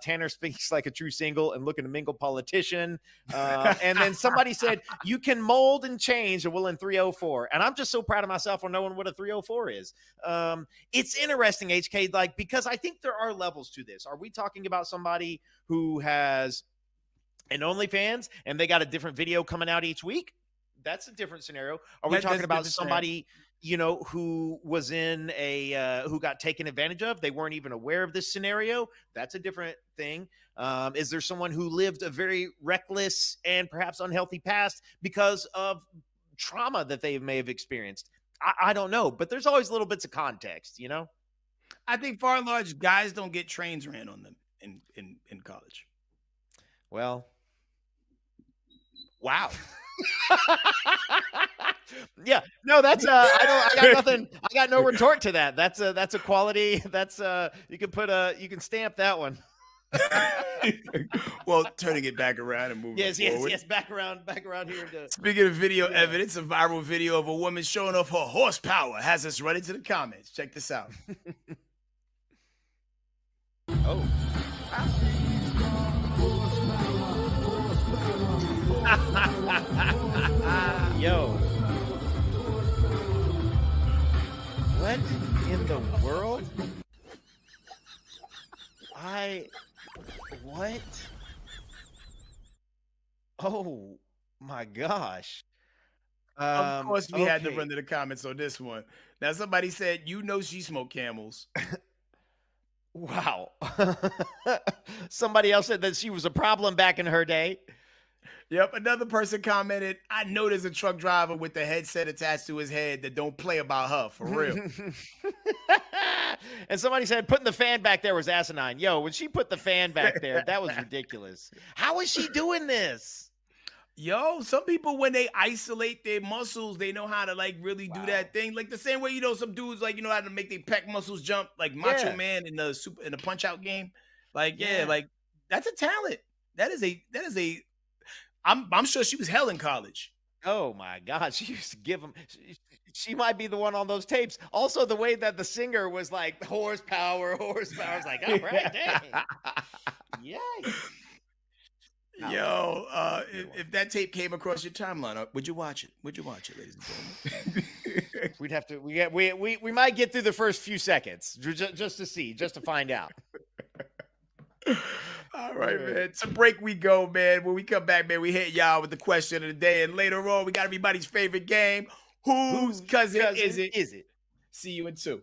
Tanner speaks like a true single and looking to mingle politician. And then somebody said, you can mold and change a Willing 304. And I'm just so proud of myself for knowing what a 304 is. It's interesting, HK, like, because I think there are levels to this. Are we talking about somebody who has an OnlyFans and they got a different video coming out each week? That's a different scenario. Are we talking about somebody, you know, who was in who got taken advantage of? They weren't even aware of this scenario. That's a different thing. Is there someone who lived a very reckless and perhaps unhealthy past because of trauma that they may have experienced? I don't know, but there's always little bits of context, you know? I think far and large, guys don't get trains ran on them in college. Well, wow. Yeah, no, that's I got nothing. I got no retort to that. That's a quality. That's you can stamp that one. Well, turning it back around and moving forward. Yes, back around here. Speaking of video evidence, a viral video of a woman showing off her horsepower has us running to the comments. Check this out. Oh. Yo, what in the world? What? Oh my gosh. Of course we had to run to the comments on this one. Now somebody said, you know, she smoked Camels. Wow. Somebody else said that she was a problem back in her day. Yep. Another person commented, I know there's a truck driver with the headset attached to his head that don't play about her for real. And somebody said putting the fan back there was asinine. Yo, when she put the fan back there, that was ridiculous. How is she doing this? Yo, some people when they isolate their muscles, they know how to like really do that thing. Like the same way, you know, some dudes like how to make their pec muscles jump, like Macho Yeah. Man in the Punch Out game. Like, yeah, Yeah. like that's a talent. That is a I'm sure she was hell in college. Oh my God, she used to give him. She might be the one on those tapes. Also, the way that the singer was like horsepower, horsepower. I was like, all right, dang, yikes. Yo, if that tape came across your timeline, would you watch it? Would you watch it, ladies and gentlemen? We'd have to. We might get through the first few seconds just to see, just to find out. All right, man. To break we go, man. When we come back, man, we hit y'all with the question of the day. And later on, we got everybody's favorite game. Whose cousin is it? See you in 2.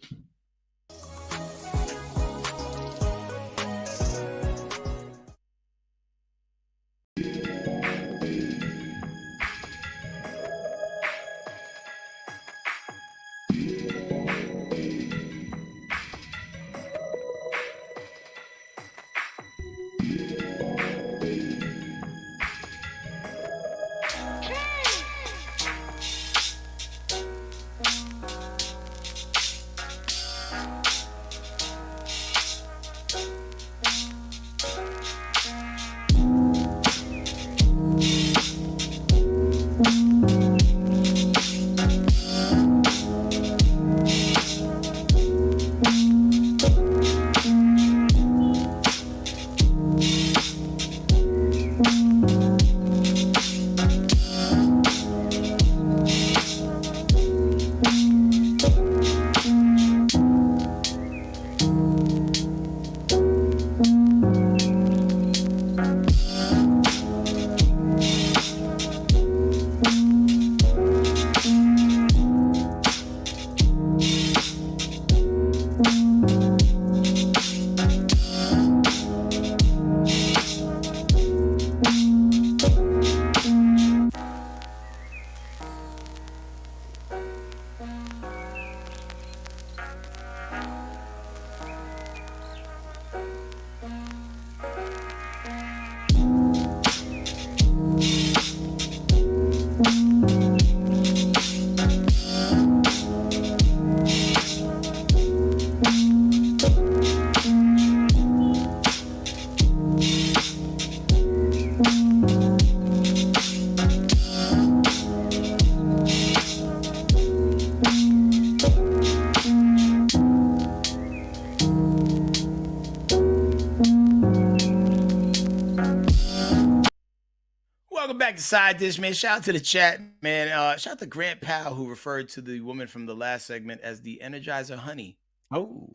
Welcome back to Side Dish, man. Shout out to the chat, man. Shout out to Grant Powell, who referred to the woman from the last segment as the Energizer Honey. Oh.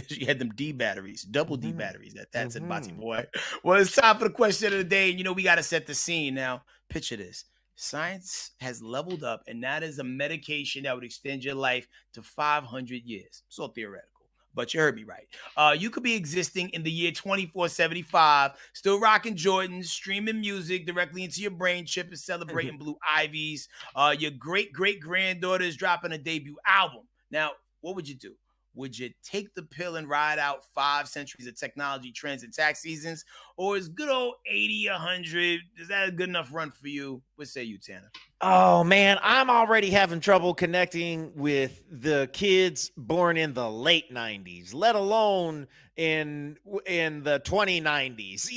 She had them D batteries, double D batteries. That's a Botsy boy. Well, it's time for the question of the day. And we got to set the scene now. Picture this. Science has leveled up, and that is a medication that would extend your life to 500 years. It's all theoretical, but you heard me right. You could be existing in the year 2475, still rocking Jordans, streaming music directly into your brain chip and celebrating Blue Ivies. Your great-great-granddaughter is dropping a debut album. Now, what would you do? Would you take the pill and ride out 5 centuries of technology trends and tax seasons? Or is good old 80, 100, is that a good enough run for you? What say you, Tanner? Oh, man, I'm already having trouble connecting with the kids born in the late 90s, let alone in the 2090s,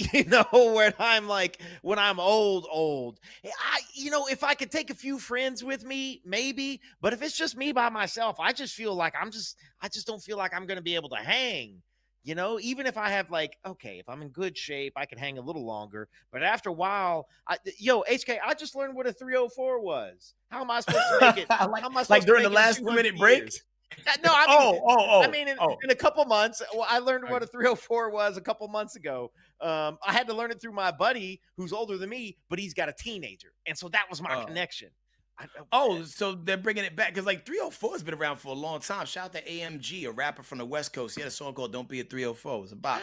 when I'm old. If I could take a few friends with me, maybe, but if it's just me by myself, I just feel like I just don't feel like I'm going to be able to hang. Even if I have if I'm in good shape, I can hang a little longer. But after a while, HK, I just learned what a 304 was. How am I supposed to make it? How am I supposed like to during make the it in last 200 2-minute break? years? No, I mean, in a couple months. Well, I learned what a 304 was a couple months ago. I had to learn it through my buddy who's older than me, but he's got a teenager. And so that was my connection. So they're bringing it back because 304 has been around for a long time. Shout out to AMG, a rapper from the West Coast. He had a song called "Don't Be a 304." It was about.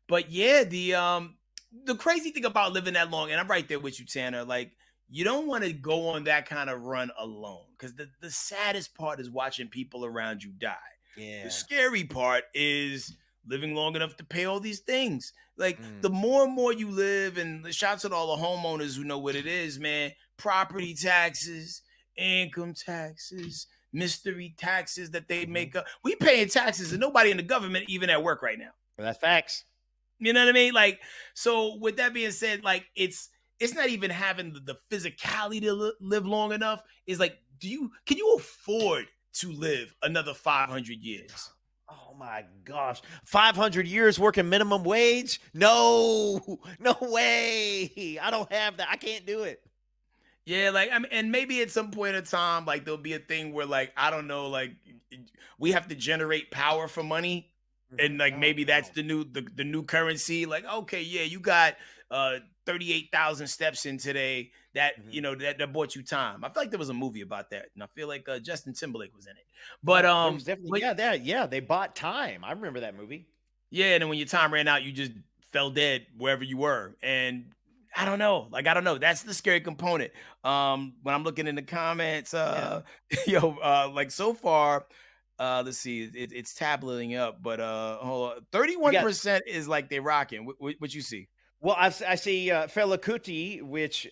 But yeah, the crazy thing about living that long, and I'm right there with you, Tanner. Like, you don't want to go on that kind of run alone, because the saddest part is watching people around you die. Yeah. The scary part is living long enough to pay all these things. Like, Mm. the more and more you live, and the shouts out to all the homeowners who know what it is, man. Property taxes, income taxes, mystery taxes that they make up. We paying taxes and nobody in the government even at work right now. Well, that's facts. You know what I mean? Like, so with that being said, like, it's not even having the physicality to live long enough. It's like, can you afford to live another 500 years? Oh my gosh. 500 years working minimum wage? No way. I don't have that. I can't do it. Yeah, like, I mean, and maybe at some point in time, like, there'll be a thing where, like, I don't know, like, we have to generate power for money, and like maybe that's the new currency. Like, okay, yeah, you got 38,000 steps in today. That you know that bought you time. I feel like there was a movie about that, and I feel like Justin Timberlake was in it. But There was definitely, they bought time. I remember that movie. Yeah, and then when your time ran out, you just fell dead wherever you were. And I don't know. That's the scary component. When I'm looking in the comments, like so far, let's see, it's tabulating up, but hold on. 31% is like they rocking. What you see? Well, I see Fela Kuti, which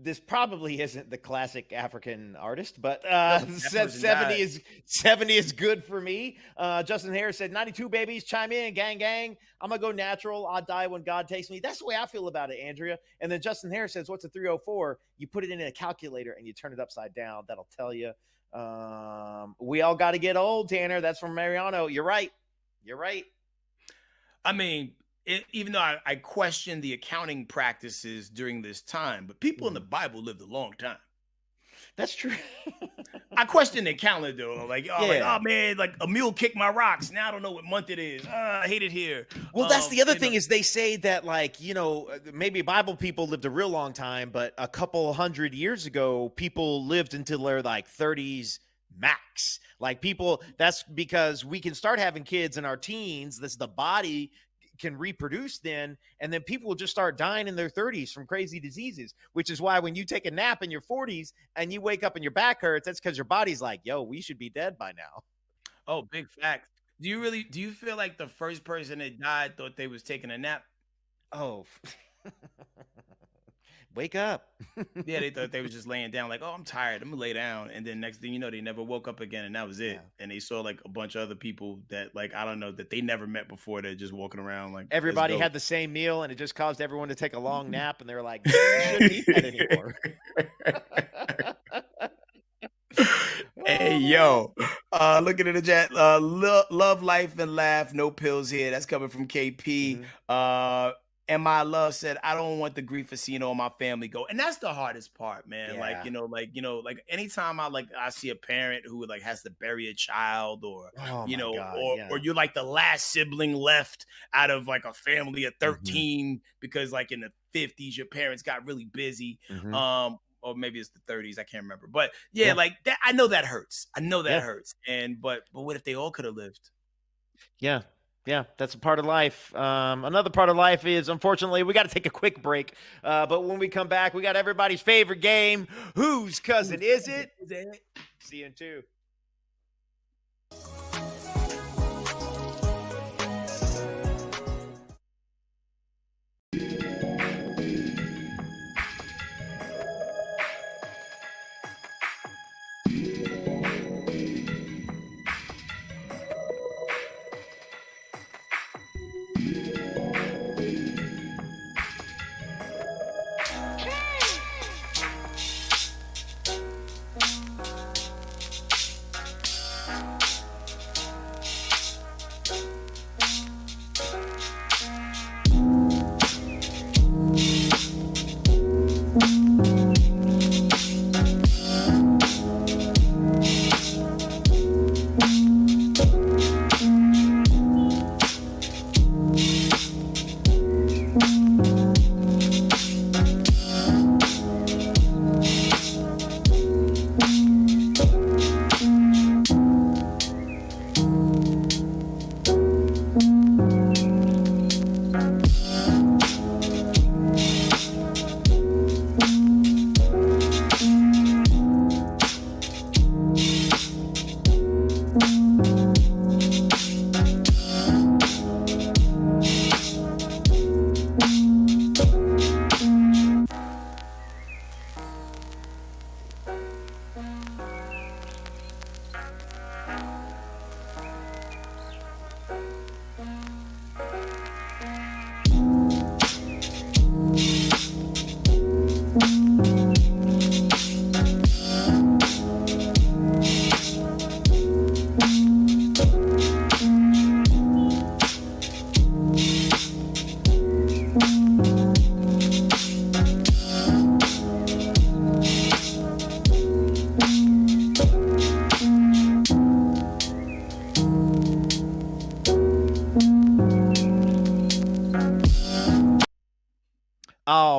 this probably isn't the classic African artist, but 70 is good for me. Justin Harris said 92 babies, chime in, gang, gang. I'm gonna go natural. I'll die when God takes me. That's the way I feel about it, Andrea. And then Justin Harris says, what's a 304? You put it in a calculator and you turn it upside down. That'll tell you. We all got to get old, Tanner. That's from Mariano. You're right. I mean, even though I question the accounting practices during this time, but people in the Bible lived a long time. That's true. I question the calendar though. Like, oh man, like a mule kicked my rocks. Now I don't know what month it is. I hate it here. Well, that's the other thing is they say that, like, maybe Bible people lived a real long time, but a couple hundred years ago, people lived until their like 30s max. Like that's because we can start having kids in our teens. The body can reproduce then, and then people will just start dying in their 30s from crazy diseases, which is why when you take a nap in your 40s and you wake up and your back hurts, that's because your body's like, yo, we should be dead by now. Oh, big facts. Do you feel like the first person that died thought they was taking a nap? Oh, wake up. Yeah, they thought they was just laying down like, oh, I'm tired, I'm gonna lay down. And then next thing you know, they never woke up again, and that was it. Yeah. And they saw like a bunch of other people that, like, I don't know, that they never met before. They're just walking around like everybody had the same meal, and it just caused everyone to take a long nap, and they're like, you shouldn't eat that anymore. Hey, yo, looking at the chat, love, life, and laugh, no pills here. That's coming from KP. And my love said, I don't want the grief of seeing all my family go. And that's the hardest part, man. Yeah. Like anytime I see a parent who like has to bury a child or, or you're like the last sibling left out of like a family of 13 because like in the 50s, your parents got really busy. Or maybe it's the 30s. I can't remember. But yeah, like that. I know that hurts. Hurts. And, but what if they all could have lived? Yeah. Yeah, that's a part of life. Another part of life is, unfortunately, we got to take a quick break. But when we come back, we got everybody's favorite game. Whose cousin is it? See you in 2.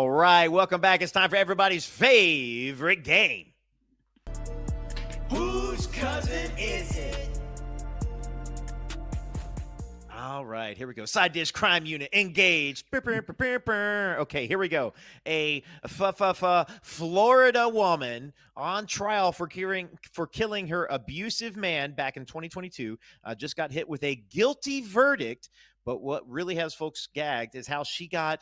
All right, welcome back. It's time for everybody's favorite game. Whose cousin is it? All right, here we go. Side dish crime unit engaged. Okay, here we go. A Florida woman on trial for killing her abusive man back in 2022 just got hit with a guilty verdict. But what really has folks gagged is how she got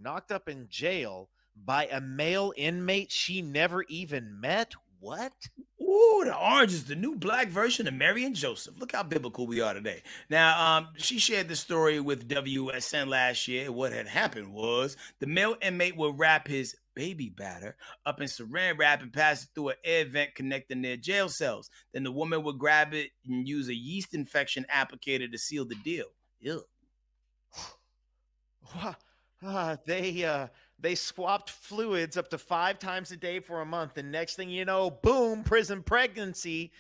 knocked up in jail by a male inmate she never even met. What? Ooh, the Orange is the new black version of Mary and Joseph. Look how biblical we are today. Now, she shared the story with WSN last year. What had happened was the male inmate would wrap his baby batter up in saran wrap and pass it through an air vent connecting their jail cells. Then the woman would grab it and use a yeast infection applicator to seal the deal. Ew. They swapped fluids up to 5 times a day for a month, and next thing you know, boom, prison pregnancy.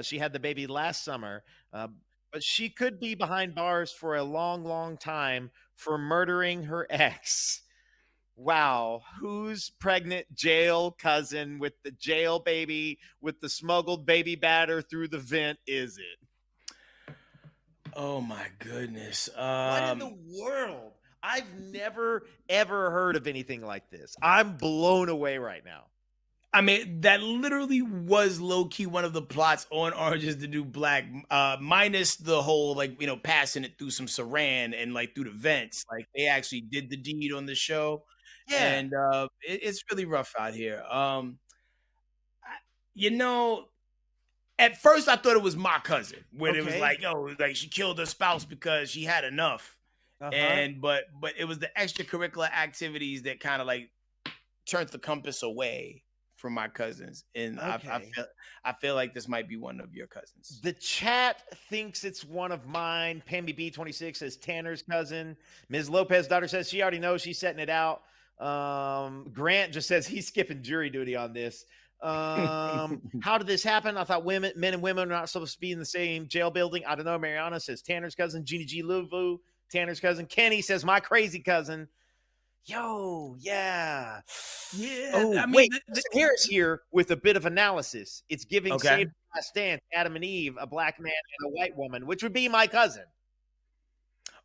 She had the baby last summer, but she could be behind bars for a long, long time for murdering her ex. Wow, who's pregnant jail cousin with the jail baby with the smuggled baby batter through the vent is it? Oh my goodness. What in the world? I've never, ever heard of anything like this. I'm blown away right now. I mean, that literally was low-key one of the plots on Orange is the New Black, minus the whole, passing it through some saran and, through the vents. Like, they actually did the deed on the show. Yeah. And it's really rough out here. At first I thought it was my cousin, when it was she killed her spouse because she had enough. And but it was the extracurricular activities that kind of turned the compass away from my cousins, and I feel like this might be one of your cousins. The chat thinks it's one of mine. Pammy B26 says Tanner's cousin. Ms. Lopez's daughter says she already knows, she's setting it out. Grant just says he's skipping jury duty on this. How did this happen? I thought men and women are not supposed to be in the same jail building. I don't know. Mariana says Tanner's cousin. Jeannie G. Luvu, Tanner's cousin. Kenny says my crazy cousin. Yo, yeah. Oh, I mean, wait, Harris here with a bit of analysis. It's giving Save the Last Dance, Adam and Eve, a black man and a white woman, which would be my cousin.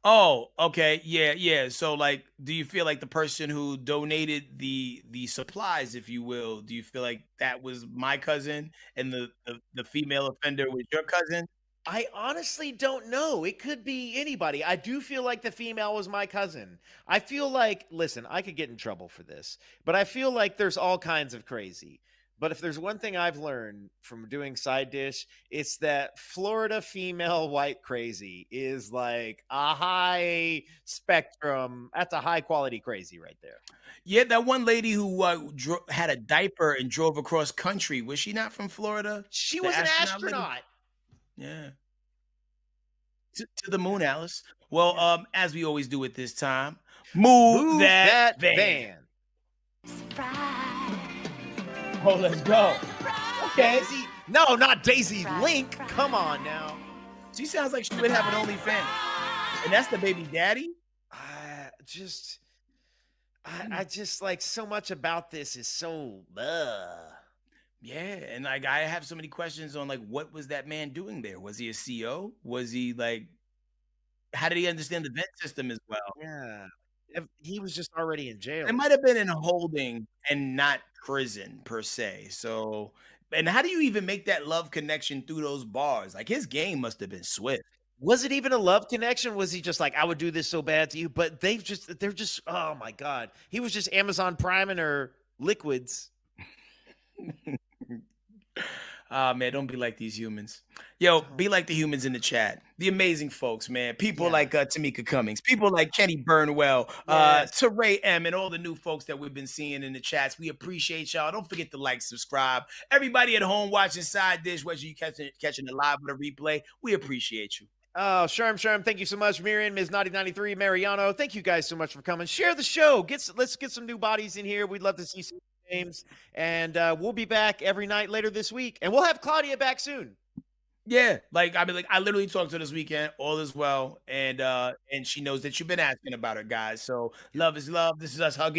Oh, okay. Yeah. So, do you feel like the person who donated the supplies, if you will, do you feel like that was my cousin and the female offender was your cousin? I honestly don't know. It could be anybody. I do feel like the female was my cousin. I feel like, listen, I could get in trouble for this, but I feel like there's all kinds of crazy. But if there's one thing I've learned from doing Side Dish, it's that Florida female white crazy is like a high spectrum. That's a high quality crazy right there. Yeah, that one lady who had a diaper and drove across country. Was she not from Florida? She was an astronaut. Yeah. To the moon, Alice. Well, as we always do at this time, move that van. Oh, let's go. Okay. Daisy, no, not Daisy Link. Come on now. She sounds like she would have an OnlyFans. And that's the baby daddy? I just like so much about this is so Yeah, and I have so many questions on what was that man doing there? Was he a CO? Was he how did he understand the vent system as well? Yeah. He was just already in jail. It might have been in holding and not prison per se. So, and how do you even make that love connection through those bars? His game must have been swift. Was it even a love connection? Was he just like, I would do this so bad to you? But they're just, oh my God. He was just Amazon Priming her liquids. Man, don't be like these humans. Yo, be like the humans in the chat. The amazing folks, man. People like Tamika Cummings. People like Kenny Burnwell, Teray M, and all the new folks that we've been seeing in the chats. We appreciate y'all. Don't forget to subscribe. Everybody at home watching Side Dish, whether you catching it live or the replay, we appreciate you. Oh, Sherm, thank you so much. Miriam, Ms. Naughty 93, Mariano, thank you guys so much for coming. Share the show. Let's get some new bodies in here. We'd love to see some names. And we'll be back every night later this week. And we'll have Claudia back soon. Yeah, like, I mean, like, I literally talked to her this weekend, all is well, and she knows that you've been asking about her, guys, so love is love. This is us hugging